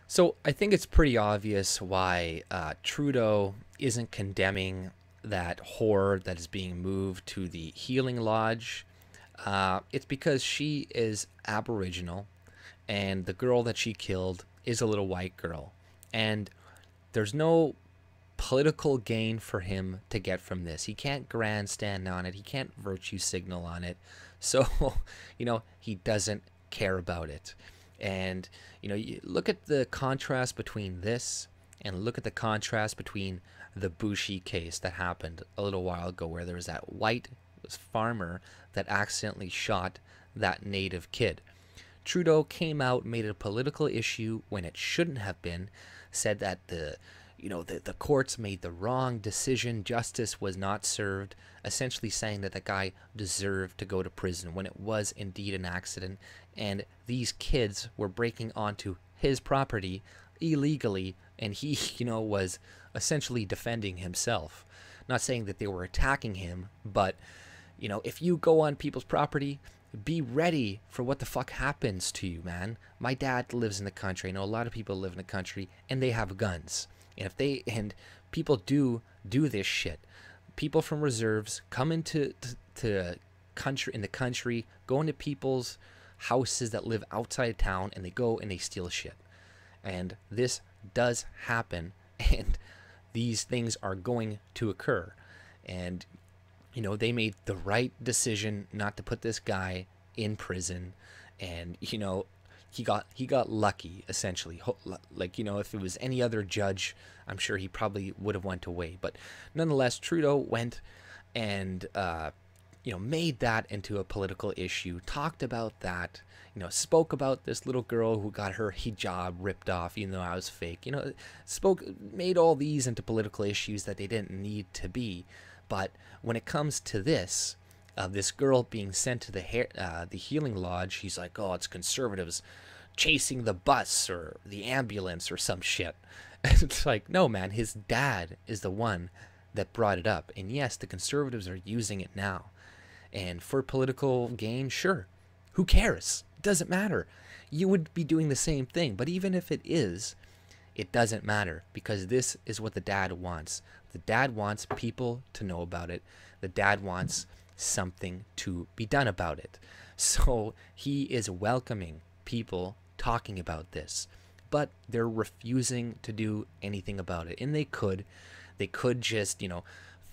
So I think it's pretty obvious why Trudeau isn't condemning that whore that is being moved to the healing lodge. It's because she is Aboriginal, and the girl that she killed is a little white girl. And there's no political gain for him to get from this. He can't grandstand on it. He can't virtue signal on it. So, he doesn't care about it. And, you look at the contrast between this and look at the contrast between the Bushi case that happened a little while ago, where there was that white farmer that accidentally shot that native kid. Trudeau came out, made it a political issue when it shouldn't have been, said that the courts made the wrong decision, justice was not served, essentially saying that the guy deserved to go to prison when it was indeed an accident, and these kids were breaking onto his property illegally, and he, was essentially defending himself. Not saying that they were attacking him, but, if you go on people's property, be ready for what the fuck happens to you, man. My dad lives in the country. I know a lot of people live in the country, and they have guns. And people do this shit. People from reserves come into the country, go into people's houses that live outside of town, and they go and they steal shit. And this does happen, and these things are going to occur. And they made the right decision not to put this guy in prison, and he got lucky, essentially. Like, if it was any other judge, I'm sure he probably would have went away. But nonetheless, Trudeau went and made that into a political issue, talked about that, spoke about this little girl who got her hijab ripped off, even though I was fake, made all these into political issues that they didn't need to be. But when it comes to this, this girl being sent to the healing lodge, he's like, oh, it's conservatives chasing the bus or the ambulance or some shit. And it's like, no, man, his dad is the one that brought it up. And yes, the conservatives are using it now. And for political gain, sure. Who cares? It doesn't matter. You would be doing the same thing. But even if it is, it doesn't matter, because this is what the dad wants. The dad wants people to know about it. The dad wants something to be done about it. So he is welcoming people talking about this, but they're refusing to do anything about it. And they could just,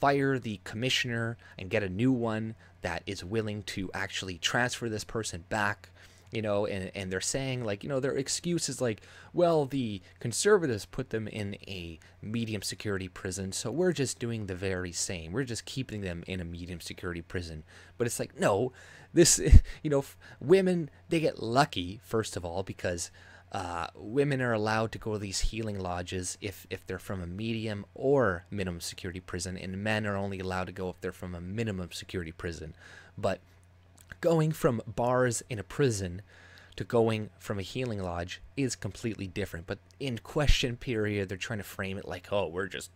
fire the commissioner and get a new one that is willing to actually transfer this person back. And they're saying, like, their excuse is like, well, the conservatives put them in a medium security prison, so we're just doing the very same. We're just keeping them in a medium security prison. But it's like, no, this, women, they get lucky, first of all, because women are allowed to go to these healing lodges if they're from a medium or minimum security prison, and men are only allowed to go if they're from a minimum security prison. But going from bars in a prison to going from a healing lodge is completely different. But in question period, they're trying to frame it like, oh, we're just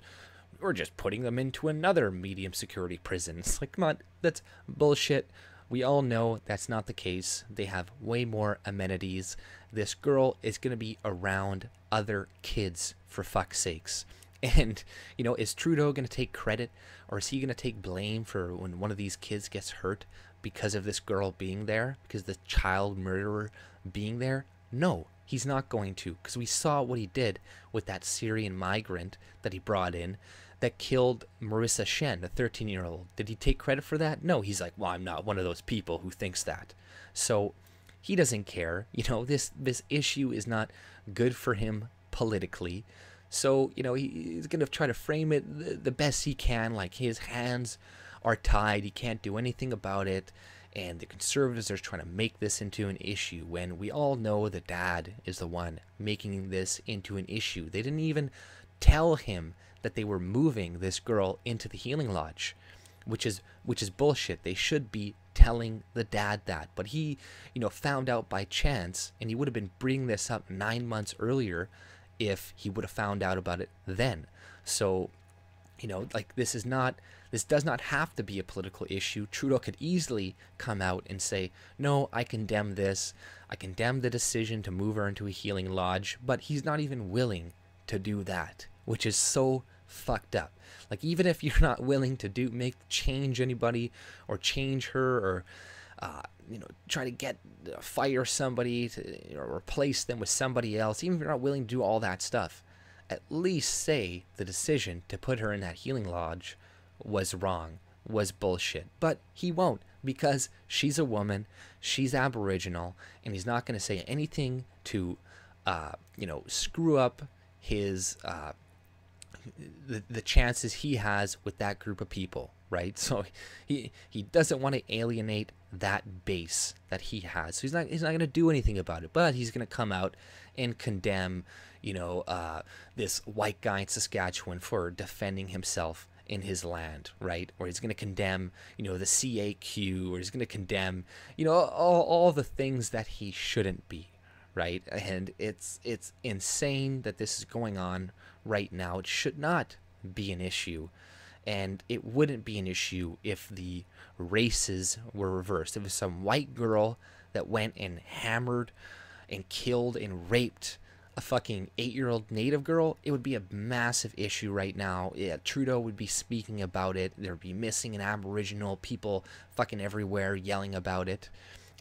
putting them into another medium security prison. It's like, come on, that's bullshit. We all know that's not the case. They have way more amenities. This girl is going to be around other kids, for fuck's sakes. And, is Trudeau going to take credit, or is he going to take blame for when one of these kids gets hurt because of this girl being there, because the child murderer being there? No, he's not going to, because we saw what he did with that Syrian migrant that he brought in that killed Marissa Shen, the 13-year-old. Did he take credit for that? No, he's like, well, I'm not one of those people who thinks that. So he doesn't care. This issue is not good for him politically. So, he's going to try to frame it the best he can, like his hands are tied, he can't do anything about it, and the conservatives are trying to make this into an issue, when we all know the dad is the one making this into an issue. They didn't even tell him that they were moving this girl into the healing lodge, which is bullshit. They should be telling the dad that. But he, found out by chance, and he would have been bringing this up 9 months earlier if he would have found out about it then. So, like, this is not This does not have to be a political issue. Trudeau could easily come out and say, no, I condemn this. I condemn the decision to move her into a healing lodge, but he's not even willing to do that, which is so fucked up. Like, even if you're not willing to change anybody or change her or try to fire somebody or replace them with somebody else, even if you're not willing to do all that stuff, at least say the decision to put her in that healing lodge was wrong, was bullshit. But he won't, because she's a woman, she's Aboriginal, and he's not going to say anything to, screw up his, the chances he has with that group of people, right? So he doesn't want to alienate that base that he has. So he's not going to do anything about it, but he's going to come out and condemn, this white guy in Saskatchewan for defending himself in his land, right? Or he's going to condemn, the CAQ, or he's going to condemn, all the things that he shouldn't be, right? And it's insane that this is going on right now. It should not be an issue, and it wouldn't be an issue if the races were reversed. If it was some white girl that went and hammered and killed and raped a fucking 8-year-old native girl, it would be a massive issue right now. Yeah, Trudeau would be speaking about it. There'd be missing and Aboriginal people fucking everywhere yelling about it.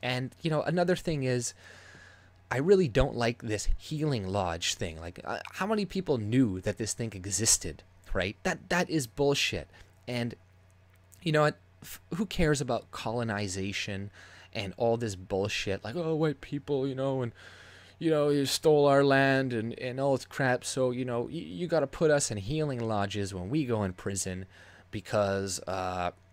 And, another thing is, I really don't like this healing lodge thing. Like, how many people knew that this thing existed, right? That is bullshit. And, you know what? Who cares about colonization and all this bullshit? Like, oh, white people, and you stole our land and all this crap. So, you got to put us in healing lodges when we go in prison because,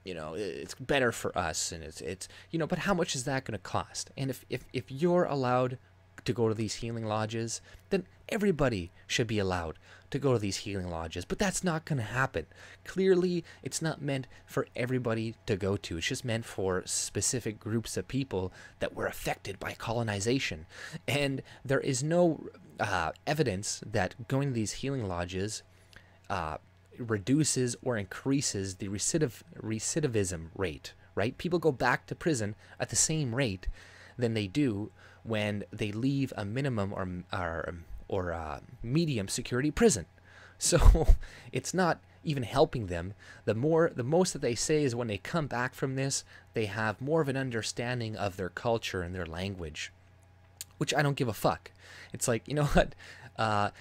it's better for us. And it's but how much is that going to cost? And if you're allowed to go to these healing lodges, then everybody should be allowed to go to these healing lodges. But that's not going to happen. Clearly, it's not meant for everybody to go to. It's just meant for specific groups of people that were affected by colonization. And there is no evidence that going to these healing lodges reduces or increases the recidivism rate, right? People go back to prison at the same rate than they do when they leave a minimum or medium security prison. So it's not even helping them. The most that they say is when they come back from this, they have more of an understanding of their culture and their language, which I don't give a fuck. It's like, you know what?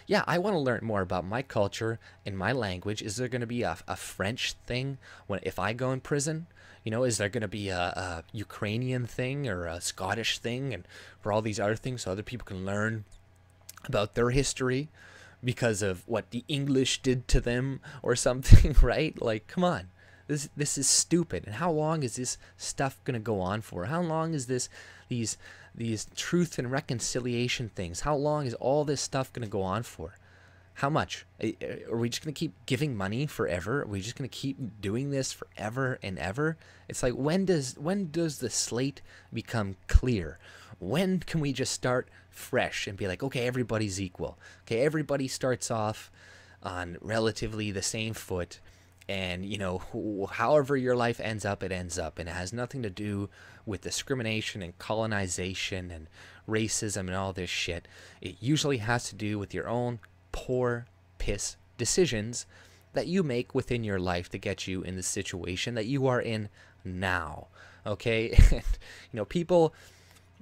Yeah, I want to learn more about my culture and my language. Is there going to be a French thing if I go in prison? Is there going to be a Ukrainian thing or a Scottish thing, and for all these other things so other people can learn about their history because of what the English did to them or something, right? Like, come on. This is stupid. And how long is this stuff going to go on for? How long is these truth and reconciliation things? How long is all this stuff going to go on for? How much? Are we just going to keep giving money forever? Are we just going to keep doing this forever and ever? It's like, when does the slate become clear? When can we just start fresh and be like, okay, everybody's equal. Okay, everybody starts off on relatively the same foot, and however your life ends up, it ends up, and it has nothing to do with discrimination and colonization and racism and all this shit. It usually has to do with your own poor piss decisions that you make within your life to get you in the situation that you are in now. Okay? And, people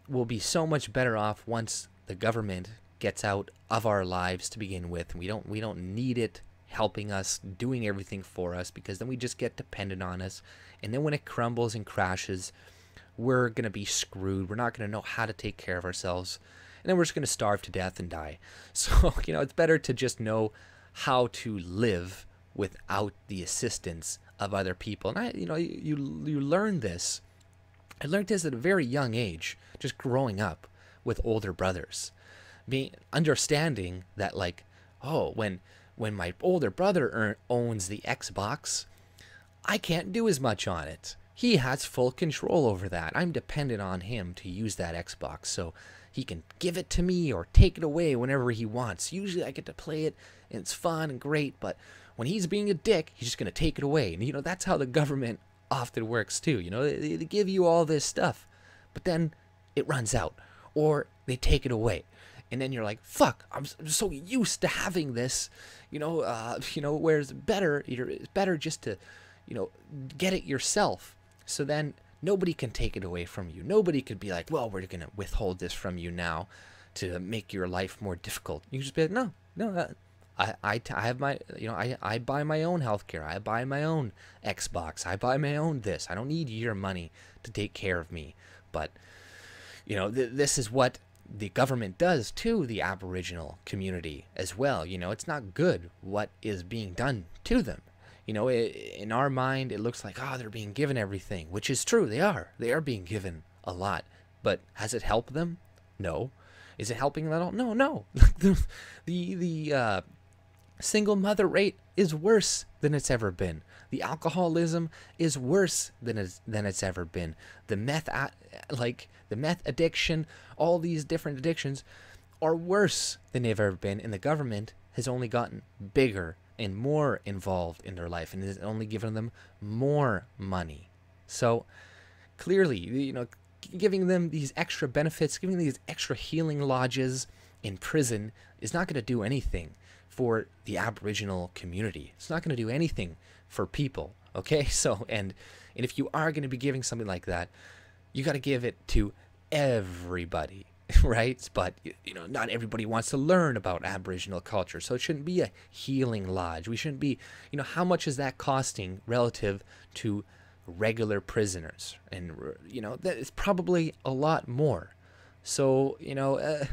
will be so much better off once the government gets out of our lives to begin with. We don't need it helping us, doing everything for us, because then we just get dependent on us. And then when it crumbles and crashes, we're going to be screwed. We're not going to know how to take care of ourselves. And then we're just going to starve to death and die. So, it's better to just know how to live without the assistance of other people. And you learn this. I learned this at a very young age, just growing up with older brothers. Understanding that, like, oh, when my older brother owns the Xbox, I can't do as much on it. He has full control over that. I'm dependent on him to use that Xbox, so he can give it to me or take it away whenever he wants. Usually I get to play it, and it's fun and great, but when he's being a dick, he's just going to take it away. And, you know, that's how the government often works too. You know, they give you all this stuff, but then it runs out, or they take it away. And then you're like, fuck, I'm so used to having this, you know, whereas it's better just to, you know, get it yourself. So then nobody can take it away from you. Nobody could be like, well, we're going to withhold this from you now to make your life more difficult. You just be like, no, I have my, you know, I buy my own healthcare. I buy my own Xbox. I buy my own this. I don't need your money to take care of me. But, you know, this is what the government does to the Aboriginal community as well. You know, it's not good what is being done to them. You know, in our mind, it looks like, oh, they're being given everything, which is true. They are being given a lot. But has it helped them? No. Is it helping them at all? No. The single mother rate is worse than it's ever been. The alcoholism is worse than it's ever been. The meth addiction, all these different addictions are worse than they've ever been. And the government has only gotten bigger and more involved in their life, and has only given them more money. So clearly, you know, giving them these extra benefits, giving these extra healing lodges in prison is not going to do anything for the Aboriginal community. It's not going to do anything for people, okay? So, and if you are going to be giving something like that, you got to give it to everybody, right? But, you know, not everybody wants to learn about Aboriginal culture, so it shouldn't be a healing lodge. We shouldn't be, you know, how much is that costing relative to regular prisoners? And, you know, that is probably a lot more. So, you know,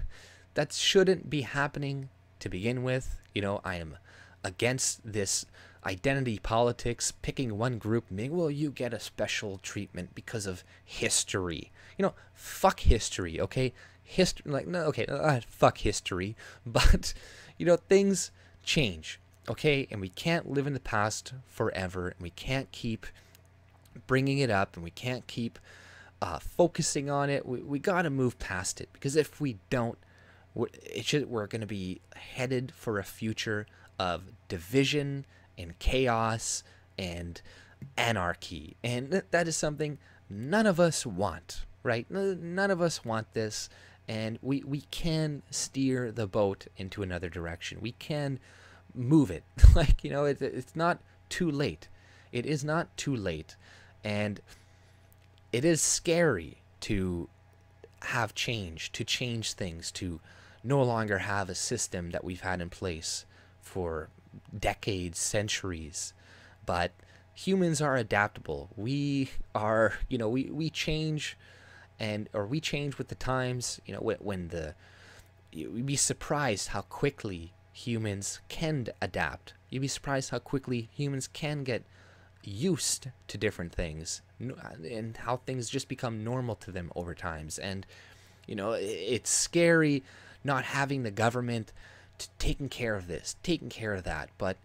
that shouldn't be happening to begin with. You know, I am against this identity politics, picking one group, saying, well, you get a special treatment because of history. You know, fuck history, okay? History, like, no, okay, fuck history, but, you know, things change, okay? And we can't live in the past forever, and we can't keep bringing it up, and we can't keep focusing on it. We got to move past it, because if we don't, we're going to be headed for a future of division and chaos and anarchy, and that is something none of us want, right? None of us want this, and we can steer the boat into another direction. We can move it. Like, you know, it's not too late. It is not too late, and it is scary to have change, to change things, to no longer have a system that we've had in place for decades, centuries. But humans are adaptable. We are, you know, we change, or we change with the times. You know, you'd be surprised how quickly humans can adapt. You'd be surprised how quickly humans can get used to different things, and how things just become normal to them over times. And, you know, it's scary not having the government taking care of this, taking care of that. But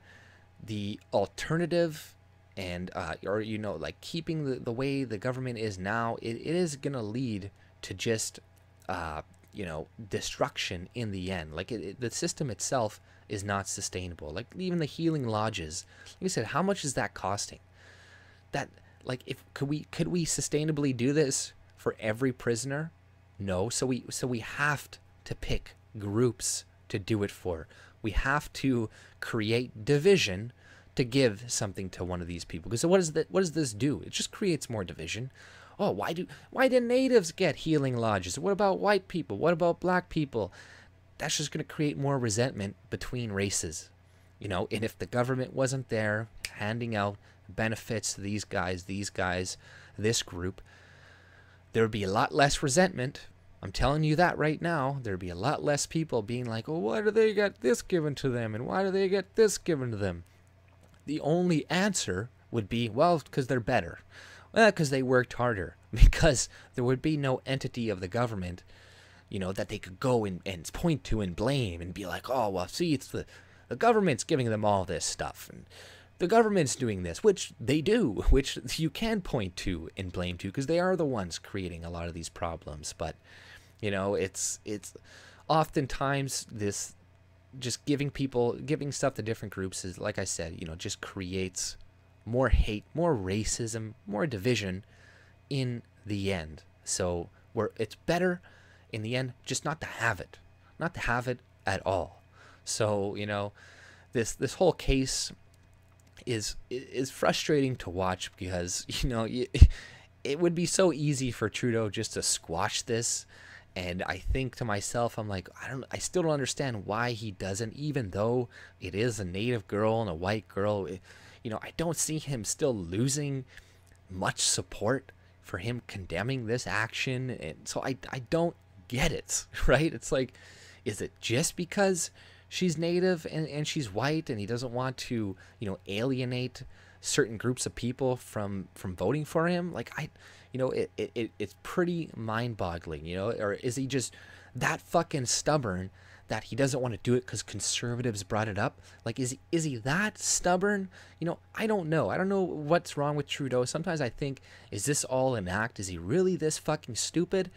the alternative, and or, you know, like keeping the way the government is now, it is gonna lead to just you know, destruction in the end. Like, the system itself is not sustainable. Like, even the healing lodges, like I said, how much is that costing? That, like, could we sustainably do this for every prisoner? No. So we have to pick groups to do it for. We have to create division to give something to one of these people. Because what does this do? It just creates more division. Oh, why do natives get healing lodges? What about white people? What about black people? That's just going to create more resentment between races. You know, and if the government wasn't there handing out benefits to these guys, this group, there would be a lot less resentment. I'm telling you that right now. There'd be a lot less people being like, oh, why do they get this given to them? And why do they get this given to them? The only answer would be, well, because they're better. Well, because they worked harder. Because there would be no entity of the government, you know, that they could go and point to and blame and be like, oh, well, see, it's the government's giving them all this stuff. And the government's doing this, which they do, which you can point to and blame to, because they are the ones creating a lot of these problems. But, you know, it's oftentimes this just giving stuff to different groups is, like I said, just creates more hate, more racism, more division in the end. So it's better in the end just not to have it, at all. So this whole case is frustrating to watch because it would be so easy for Trudeau just to squash this. And I think to myself, I'm like, I still don't understand why he doesn't, even though it is a Native girl and a white girl. I don't see him still losing much support for him condemning this action. And so I don't get it, right? It's like, is it just because she's Native and she's white and he doesn't want to, alienate certain groups of people from voting for him? Like, it's pretty mind-boggling, or is he just that fucking stubborn that he doesn't want to do it because conservatives brought it up? Like, is he that stubborn? I don't know. I don't know what's wrong with Trudeau. Sometimes I think, is this all an act? Is he really this fucking stupid?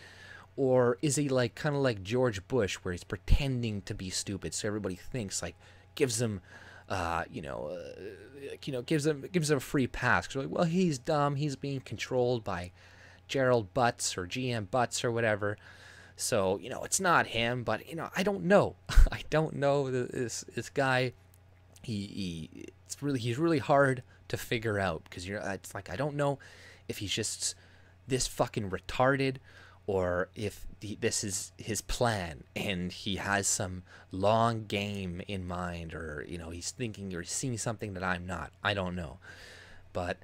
Or is he like kind of like George Bush, where he's pretending to be stupid so everybody thinks, like, gives him gives him a free pass? Like, well, he's dumb. He's being controlled by Gerald Butts or GM Butts or whatever. So, it's not him, but, I don't know. I don't know this guy. He's really hard to figure out because, it's like, I don't know if he's just this fucking retarded or if this is his plan and he has some long game in mind, or, he's thinking or seeing something that I'm not. I don't know. But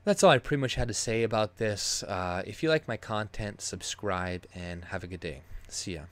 that's all I pretty much had to say about this. If you like my content, subscribe and have a good day. See ya.